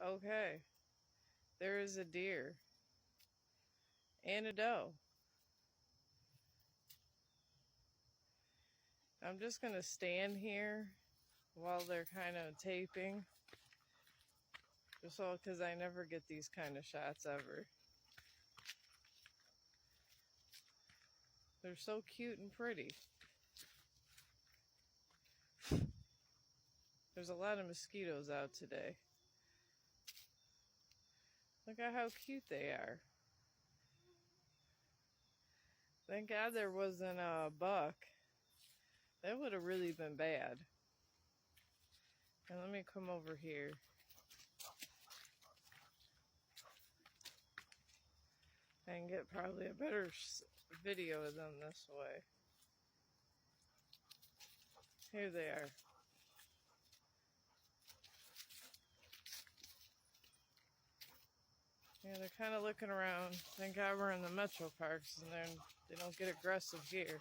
Okay, there is a deer and a doe. I'm just going to stand here while they're kind of taping. Just all because I never get these kind of shots ever. They're so cute and pretty. There's a lot of mosquitoes out today. Look at how cute they are. Thank God there wasn't a buck. That would have really been bad. And let me come over here. I can get probably a better video of them this way. Here they are. Yeah, they're kind of looking around. Thank God we're in the metro parks and they don't get aggressive here.